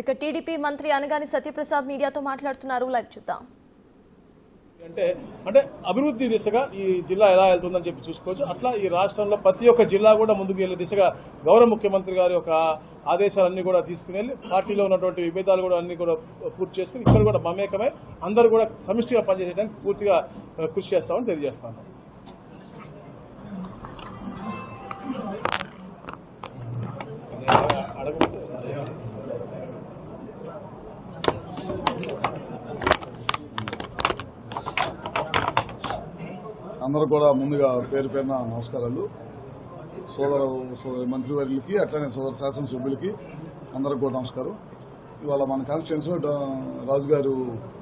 ఇక టీడీపీ మంత్రి అనగాని సత్యప్రసాద్ మీడియాతో మాట్లాడుతున్నారు. లైవ్ చూద్దాం. అంటే అభివృద్ధి దిశగా ఈ జిల్లా ఎలా వెళ్తుందని చెప్పి చూసుకోవచ్చు. అట్లా ఈ రాష్ట్రంలో ప్రతి ఒక్క జిల్లా కూడా ముందుకు వెళ్లే దిశగా గౌరవ ముఖ్యమంత్రి గారి యొక్క ఆదేశాలన్నీ కూడా తీసుకుని వెళ్ళి పార్టీలో ఉన్నటువంటి విభేదాలు కూడా అన్ని కూడా పూర్తి చేసుకుని ఇక్కడ కూడా మమేకమై అందరూ కూడా సమిష్టిగా పనిచేయడానికి పూర్తిగా కృషి చేస్తామని తెలియజేస్తాను. అందరూ కూడా ముందుగా పేరు పేరున నమస్కారాలు. సోదరి మంత్రివర్యులకి అట్లనే సోదర శాసనసభ్యులకి అందరికి కూడా నమస్కారం. ఇవాళ మన కాన్స్టిట్యున్సీలో రాజు గారు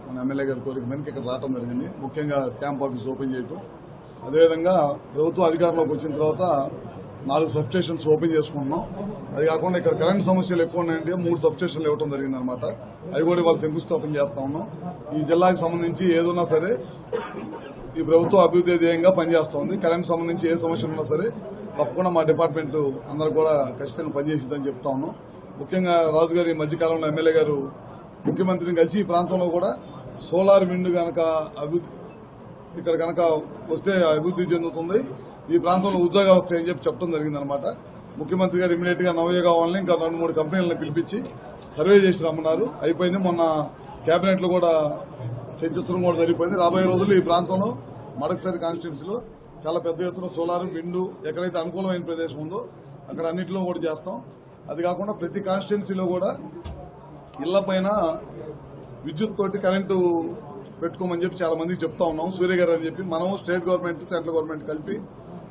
మన ఎమ్మెల్యే గారి కోరిక మేరకు ఇక్కడ రావడం జరిగింది. ముఖ్యంగా క్యాంప్ ఆఫీస్ ఓపెన్ చేయటం, అదేవిధంగా ప్రభుత్వం అధికారంలోకి వచ్చిన తర్వాత 4 సబ్స్టేషన్స్ ఓపెన్ చేసుకుంటున్నాం. అది కాకుండా ఇక్కడ కరెంట్ సమస్యలు ఎక్కువ ఉన్నాయంటే 3 సబ్స్టేషన్లు ఇవ్వడం జరిగిందనమాట. అవి కూడా ఇవాళ శంకుస్థాపన చేస్తా ఉన్నాం. ఈ జిల్లాకు సంబంధించి ఏదున్నా సరే ఈ ప్రభుత్వం అభివృద్ధి ధ్యేయంగా పనిచేస్తోంది. కరెంట్ సంబంధించి ఏ సమస్యలు ఉన్నా సరే తప్పకుండా మా డిపార్ట్మెంట్ అందరూ కూడా ఖచ్చితంగా పనిచేసిద్దని చెప్తా ఉన్నాం. ముఖ్యంగా రాజుగారి మధ్యకాలంలో ఎమ్మెల్యే గారు ముఖ్యమంత్రిని కలిసి ఈ ప్రాంతంలో కూడా సోలార్ విండ్ కనుక ఇక్కడ కనుక వస్తే అభివృద్ధి చెందుతుంది, ఈ ప్రాంతంలో ఉద్యోగాలు వస్తాయని చెప్పడం జరిగిందనమాట. ముఖ్యమంత్రి గారు ఇమీడియట్ గా నవయుగ వాళ్ళని ఇంకా 2-3 కంపెనీలను పిలిపించి సర్వే చేసి రమ్మన్నారు. అయిపోయింది. మొన్న కేబినెట్ లో కూడా చర్చించడం కూడా జరిగిపోయింది. రాబోయే రోజుల్లో ఈ ప్రాంతంలో మడకసారి కాన్స్టిట్యున్సీలో చాలా పెద్ద ఎత్తున సోలార్ విండు ఎక్కడైతే అనుకూలమైన ప్రదేశం ఉందో అక్కడ అన్నింటిలో కూడా చేస్తాం. అది కాకుండా ప్రతి కాన్స్టిట్యున్సీలో కూడా ఇళ్ల పైన విద్యుత్ తోటి కరెంటు పెట్టుకోమని చెప్పి చాలా మందికి చెప్తా ఉన్నాం. సూర్య గారు అని చెప్పి మనం స్టేట్ గవర్నమెంట్ సెంట్రల్ గవర్నమెంట్ కలిపి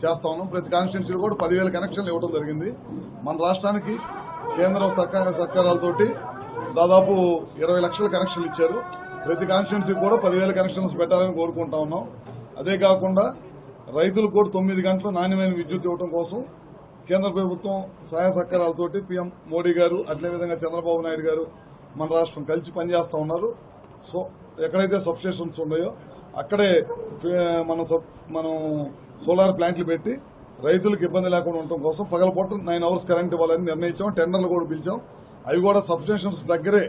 చేస్తా ఉన్నాం. ప్రతి కాన్స్టిట్యున్సీలో కూడా 10,000 కనెక్షన్లు ఇవ్వడం జరిగింది. మన రాష్ట్రానికి కేంద్రం సహకారాలతోటి దాదాపు 20 లక్షల కనెక్షన్లు ఇచ్చారు. ప్రతి కాన్స్టిట్యున్సీకి కూడా 10,000 కనెక్షన్స్ పెట్టాలని కోరుకుంటా ఉన్నాం. అదే కాకుండా రైతులకు కూడా 9 గంటలు నాణ్యమైన విద్యుత్ ఇవ్వడం కోసం కేంద్ర ప్రభుత్వం సహాయ సహకారాలతోటి పీఎం మోడీ గారు అదే విధంగా చంద్రబాబు నాయుడు గారు మన రాష్ట్రం కలిసి పనిచేస్తూ ఉన్నారు. సో ఎక్కడైతే సబ్స్టేషన్స్ ఉన్నాయో అక్కడే మనం సోలార్ ప్లాంట్లు పెట్టి రైతులకు ఇబ్బంది లేకుండా ఉండటం కోసం పగలపూట 9 అవర్స్ కరెంట్ ఇవ్వాలని నిర్ణయించాం. టెండర్లు కూడా పిలిచాం. అవి కూడా సబ్స్టేషన్స్ దగ్గరే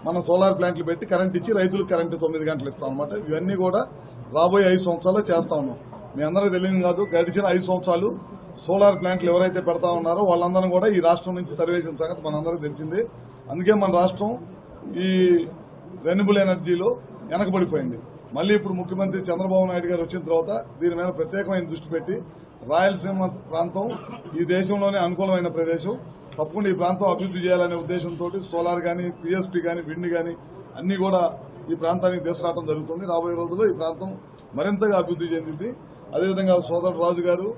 మనం సోలార్ ప్లాంట్లు పెట్టి కరెంట్ ఇచ్చి రైతులకు కరెంటు 9 గంటలు ఇస్తాం అనమాట. ఇవన్నీ కూడా రాబోయే 5 సంవత్సరాల్లో చేస్తా ఉన్నాం. మీ అందరికీ తెలియదు కాదు, గడిచిన 5 సంవత్సరాలు సోలార్ ప్లాంట్లు ఎవరైతే పెడతా ఉన్నారో వాళ్ళందరం కూడా ఈ రాష్ట్రం నుంచి తరివేసిన సంగతి మనందరికీ తెలిసింది. అందుకే మన రాష్ట్రం ఈ రెన్యూబుల్ ఎనర్జీలో వెనకబడిపోయింది. మళ్ళీ ఇప్పుడు ముఖ్యమంత్రి చంద్రబాబు నాయుడు గారు వచ్చిన తర్వాత దీని మీద ప్రత్యేకమైన దృష్టి పెట్టి రాయలసీమ ప్రాంతం ఈ దేశంలోనే అనుకూలమైన ప్రదేశం, తప్పకుండా ఈ ప్రాంతం అభివృద్ధి చేయాలనే ఉద్దేశంతో సోలార్ కానీ పిఎస్పీ కానీ విండ్ కానీ అన్ని కూడా ఈ ప్రాంతానికి తీసుకురావడం జరుగుతుంది. రాబోయే రోజుల్లో ఈ ప్రాంతం మరింతగా అభివృద్ధి చెందింది. అదేవిధంగా సోదరుడు రాజు గారు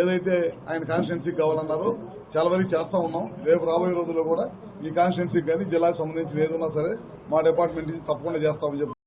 ఏదైతే ఆయన కాన్స్టిట్యున్సీకి కావాలన్నారో చాలా వరకు చేస్తా ఉన్నాం. రేపు రాబోయే రోజుల్లో కూడా ఈ కాన్స్టిట్యున్సీకి కానీ జిల్లాకు సంబంధించిన ఏదన్నా సరే మా డిపార్ట్మెంట్ నుంచి తప్పకుండా చేస్తామని చెప్పి